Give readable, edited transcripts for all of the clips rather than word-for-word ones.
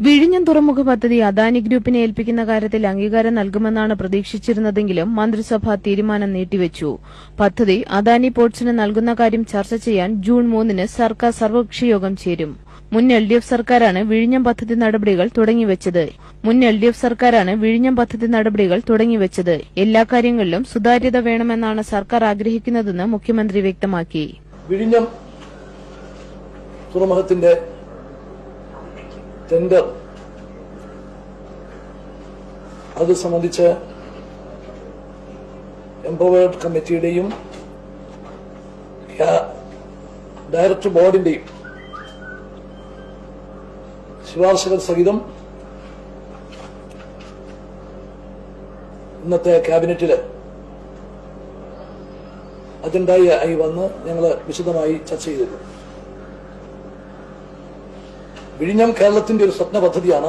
വിഴിഞ്ഞം തുറമുഖ പദ്ധതി അദാനി ഗ്രൂപ്പിനെ ഏൽപ്പിക്കുന്ന കാര്യത്തിൽ അംഗീകാരം നൽകുമെന്നാണ് പ്രതീക്ഷിച്ചിരുന്നതെങ്കിലും മന്ത്രിസഭ തീരുമാനം നീട്ടിവച്ചു. പദ്ധതി അദാനി പോർട്സിന് നൽകുന്ന കാര്യം ചർച്ച ചെയ്യാൻ ജൂൺ 3-ന് സർക്കാർ സർവകക്ഷി യോഗം ചേരും. മുൻ LDF സർക്കാരാണ് വിഴിഞ്ഞം പദ്ധതി തുടങ്ങിവച്ചത്. എല്ലാ കാര്യങ്ങളിലും സുതാര്യത വേണമെന്നാണ് സർക്കാർ ആഗ്രഹിക്കുന്നതെന്ന് മുഖ്യമന്ത്രി വ്യക്തമാക്കി. വിഴിഞ്ഞം തുറമുഖത്തിന്റെ ടെൻഡർ അത് സംബന്ധിച്ച് എംപവേർഡ് കമ്മിറ്റിയുടെയും ഡയറക്ടർ ബോർഡിന്റെയും ശുപാർശകൾ സഹിതം ഇന്നത്തെ ക്യാബിനറ്റില് അജണ്ടയായി വന്ന് ഞങ്ങൾ വിശദമായി ചർച്ച ചെയ്തിരുന്നു. വിഴിഞ്ഞം കേരളത്തിന്റെ ഒരു സ്വപ്ന പദ്ധതിയാണ്.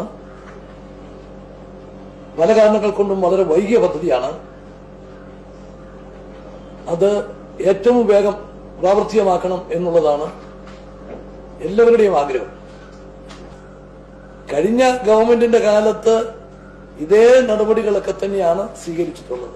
പല കാരണങ്ങൾ കൊണ്ടും വളരെ വൈകിയ പദ്ധതിയാണ്. അത് ഏറ്റവും വേഗം പ്രാവർത്തികമാക്കണം എന്നുള്ളതാണ് എല്ലാവരുടെയും ആഗ്രഹം. കഴിഞ്ഞ ഗവൺമെന്റിന്റെ കാലത്ത് ഇതേ നടപടികളൊക്കെ തന്നെയാണ് സ്വീകരിച്ചിട്ടുള്ളത്.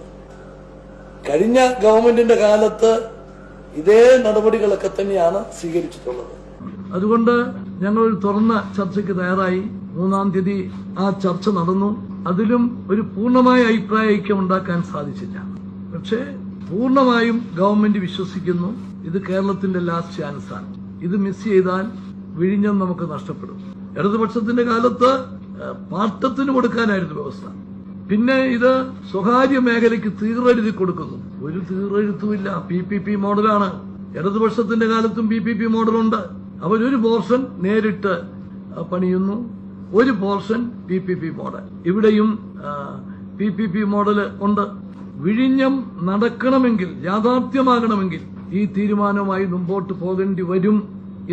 അതുകൊണ്ട് ഞങ്ങൾ തുറന്ന ചർച്ചയ്ക്ക് തയ്യാറായി. 3-ാം തീയതി ആ ചർച്ച നടന്നു. അതിലും ഒരു പൂർണ്ണമായ അഭിപ്രായ ഐക്യം ഉണ്ടാക്കാൻ സാധിച്ചില്ല. പക്ഷേ പൂർണ്ണമായും ഗവൺമെന്റ് വിശ്വസിക്കുന്നു ഇത് കേരളത്തിന്റെ ലാസ്റ്റ് ചാൻസാണ്. ഇത് മിസ് ചെയ്താൽ വിഴിഞ്ഞം നമുക്ക് നഷ്ടപ്പെടും. ഇടതുപക്ഷത്തിന്റെ കാലത്ത് പാട്ടത്തിന് കൊടുക്കാനായിരുന്നു വ്യവസ്ഥ. പിന്നെ ഇത് സ്വകാര്യ മേഖലയ്ക്ക് തീറെഴുതി കൊടുക്കുന്നു. ഒരു തീറെഴുത്തുമില്ല. PPP മോഡലാണ്. ഇടതുപക്ഷത്തിന്റെ കാലത്തും PPP മോഡലുണ്ട്. അവരൊരു പോർഷൻ നേരിട്ട് പണിയുന്നു, ഒരു പോർഷൻ PPP മോഡൽ. ഇവിടെയും PPP മോഡൽ ഉണ്ട്. വിഴിഞ്ഞം നടക്കണമെങ്കിൽ, യാഥാർത്ഥ്യമാകണമെങ്കിൽ ഈ തീരുമാനവുമായി മുമ്പോട്ട് പോകേണ്ടി വരും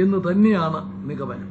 എന്ന് തന്നെയാണ് നിഗമനം.